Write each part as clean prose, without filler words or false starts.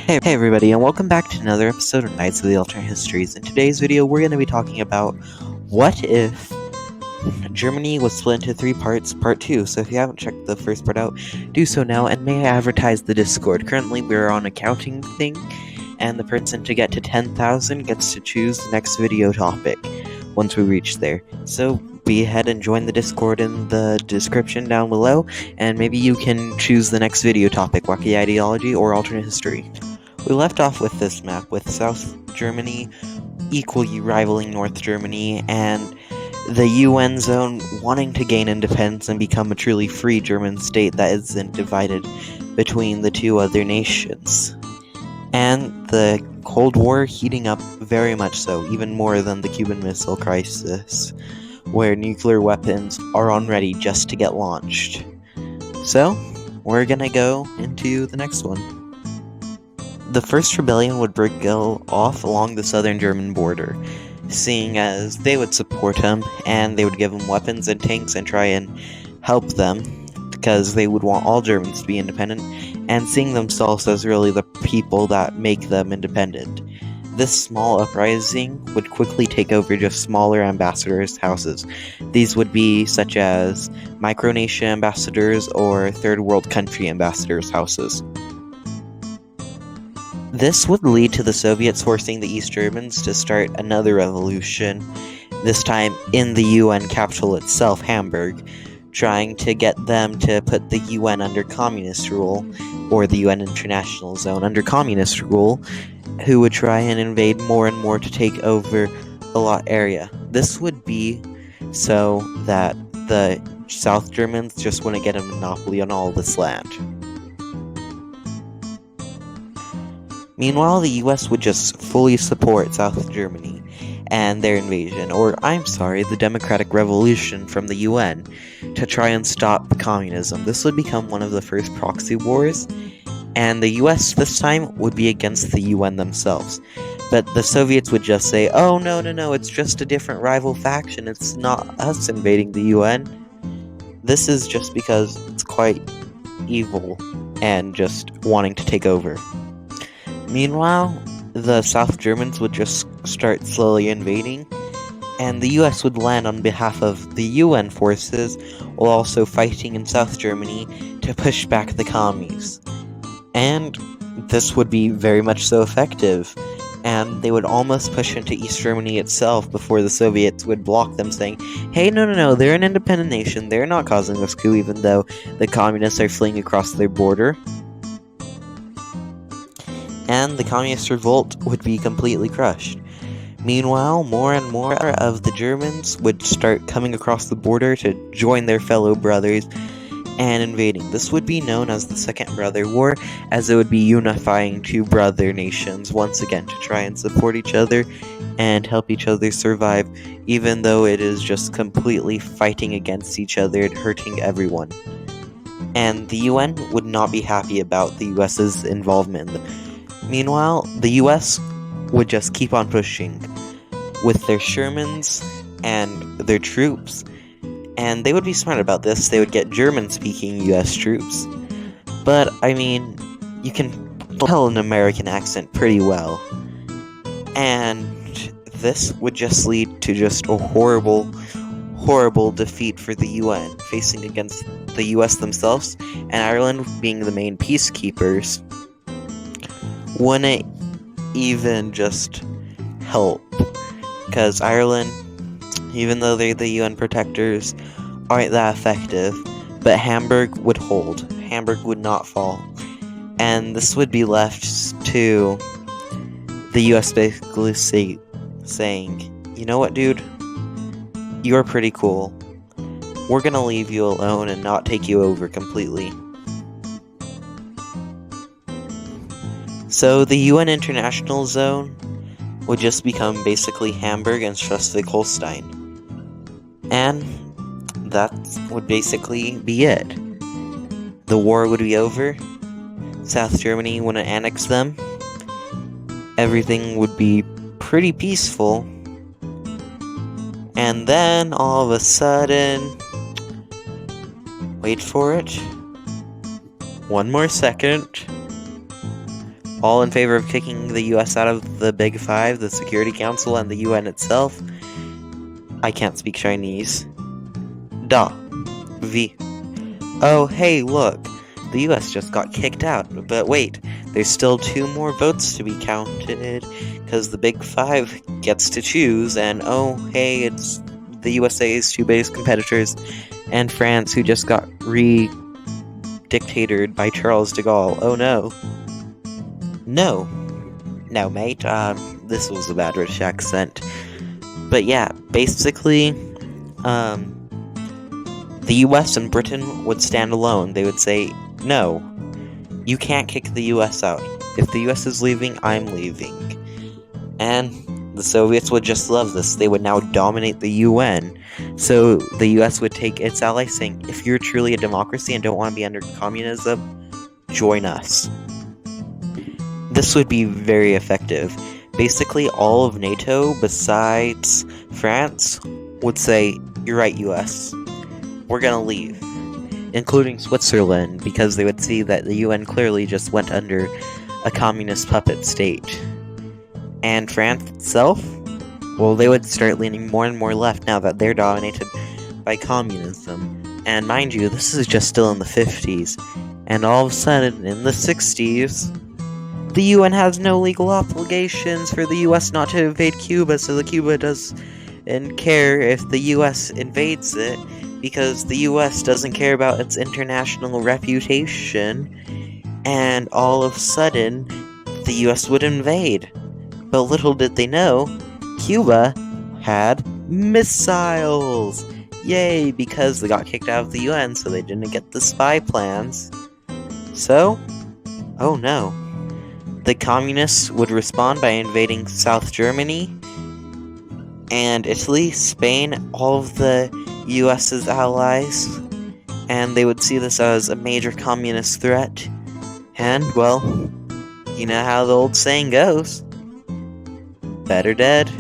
Hey everybody, and welcome back to another episode of Knights of the Alternate Histories. In today's video, we're going to be talking about what if Germany was split into three parts, part 2. So if you haven't checked the first part out, do so now, and may I advertise the Discord. Currently, we're on a counting thing, and the person to get to 10,000 gets to choose the next video topic once we reach there. So be ahead and join the Discord in the description down below, and maybe you can choose the next video topic, wacky ideology or alternate history. We left off with this map, with South Germany equally rivaling North Germany, and the UN zone wanting to gain independence and become a truly free German state that isn't divided between the two other nations. And the Cold War heating up very much so, even more than the Cuban Missile Crisis, where nuclear weapons are on ready just to get launched. So, we're gonna go into the next one. The first rebellion would break off along the southern German border, seeing as they would support him, and they would give him weapons and tanks and try and help them, because they would want all Germans to be independent, and seeing themselves as really the people that make them independent. This small uprising would quickly take over just smaller ambassadors' houses. These would be such as micronation ambassadors or third world country ambassadors' houses. This would lead to the Soviets forcing the East Germans to start another revolution, this time in the UN capital itself, Hamburg, trying to get them to put the UN under communist rule, or the UN International Zone under communist rule, who would try and invade more and more to take over a lot area. This would be so that the South Germans just wouldn't get a monopoly on all this land. Meanwhile, the US would just fully support South Germany and their invasion, or the democratic revolution from the UN, to try and stop communism. This would become one of the first proxy wars, and the US this time would be against the UN themselves. But the Soviets would just say, oh no, it's just a different rival faction, it's not us invading the UN. This is just because it's quite evil and just wanting to take over. Meanwhile, the South Germans would just start slowly invading, and the US would land on behalf of the UN forces, while also fighting in South Germany to push back the commies. And this would be very much so effective, and they would almost push into East Germany itself before the Soviets would block them, saying, hey, no, they're an independent nation, they're not causing this coup, even though the communists are fleeing across their border. And the communist revolt would be completely crushed. Meanwhile, more and more of the Germans would start coming across the border to join their fellow brothers and invading. This would be known as the Second Brother War, as it would be unifying two brother nations once again to try and support each other and help each other survive, even though it is just completely fighting against each other and hurting everyone. And the UN would not be happy about the US's involvement in them. Meanwhile, the US would just keep on pushing with their Shermans and their troops, and they would be smart about this. They would get German-speaking US troops, but I mean, you can tell an American accent pretty well, and this would just lead to just a horrible defeat for the UN, facing against the US themselves, and Ireland being the main peacekeepers wouldn't even just help, because Ireland, even though they're the UN protectors, aren't that effective, but Hamburg would hold. Hamburg would not fall, and this would be left to the US basically saying, you know what, dude, you're pretty cool, we're gonna leave you alone and not take you over completely. So the UN International Zone would just become basically Hamburg and Schleswig-Holstein. And that would basically be it. The war would be over, South Germany wouldn't annex them, everything would be pretty peaceful, and then all of a sudden, wait for it, one more second, all in favor of kicking the US out of the Big Five, the Security Council, and the UN itself? I can't speak Chinese. Da. V. Oh, hey, look. The US just got kicked out. But wait, there's still 2 more votes to be counted, because the Big Five gets to choose, and oh, hey, it's the USA's 2 biggest competitors, and France, who just got dictatored by Charles de Gaulle. Oh no. No, mate, this was a bad British accent. But yeah, basically, the US and Britain would stand alone. They would say, no, you can't kick the US out. If the US is leaving, I'm leaving. And the Soviets would just love this. They would now dominate the UN. So the US would take its allies saying, if you're truly a democracy and don't want to be under communism, join us. This would be very effective. Basically, all of NATO, besides France, would say, you're right, US. We're gonna leave. Including Switzerland, because they would see that the UN clearly just went under a communist puppet state. And France itself? Well, they would start leaning more and more left now that they're dominated by communism. And mind you, this is just still in the 50s. And all of a sudden, in the 60s, the UN has no legal obligations for the US not to invade Cuba, so the Cuba doesn't care if the US invades it, because the US doesn't care about its international reputation, and all of a sudden, the US would invade. But little did they know, Cuba had missiles! Yay, because they got kicked out of the UN, so they didn't get the spy plans. So, oh no. The communists would respond by invading South Germany and Italy, Spain, all of the US's allies, and they would see this as a major communist threat. And, well, you know how the old saying goes. Better dead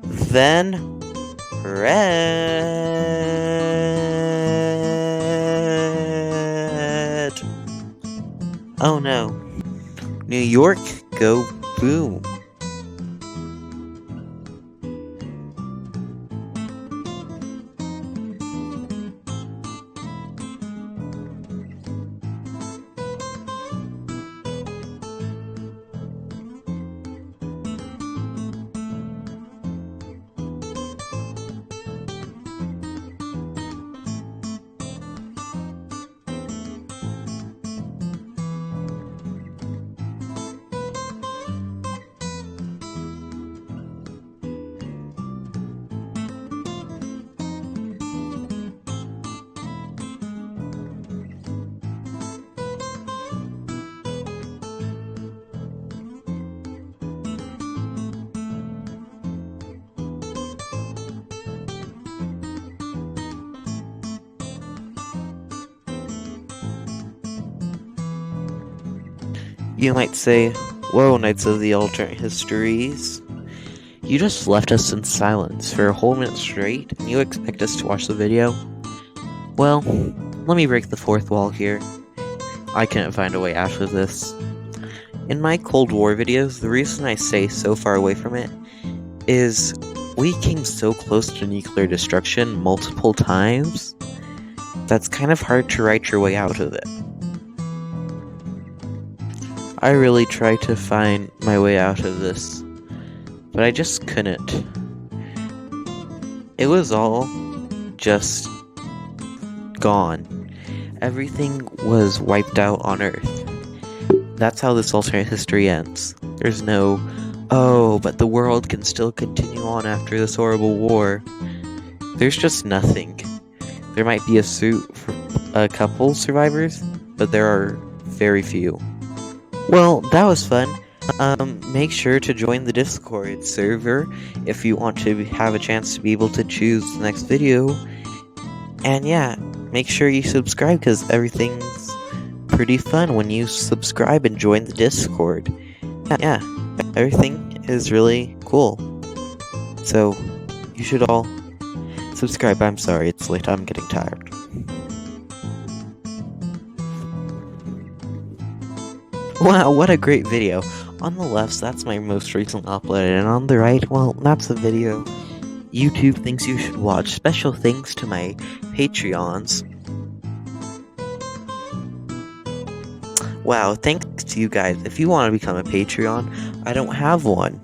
than red. Oh no. New York, go boom. You might say, whoa, Knights of the Alternate Histories. You just left us in silence for a whole minute straight, and you expect us to watch the video? Well, let me break the fourth wall here. I couldn't find a way out of this. In my Cold War videos, the reason I stay so far away from it is we came so close to nuclear destruction multiple times, that's kind of hard to write your way out of it. I really tried to find my way out of this, but I just couldn't. It was all just gone. Everything was wiped out on Earth. That's how this alternate history ends. There's no, oh, but the world can still continue on after this horrible war. There's just nothing. There might be a suit for a couple survivors, but there are very few. Well, that was fun. Make sure to join the Discord server if you want to have a chance to be able to choose the next video. And yeah, make sure you subscribe because everything's pretty fun when you subscribe and join the Discord. Yeah, everything is really cool. So, you should all subscribe. I'm sorry, it's late. I'm getting tired. Wow, what a great video. On the left, that's my most recent upload, and on the right, well, that's a video YouTube thinks you should watch. Special thanks to my Patreons. Wow, thanks to you guys. If you want to become a Patreon, I don't have one.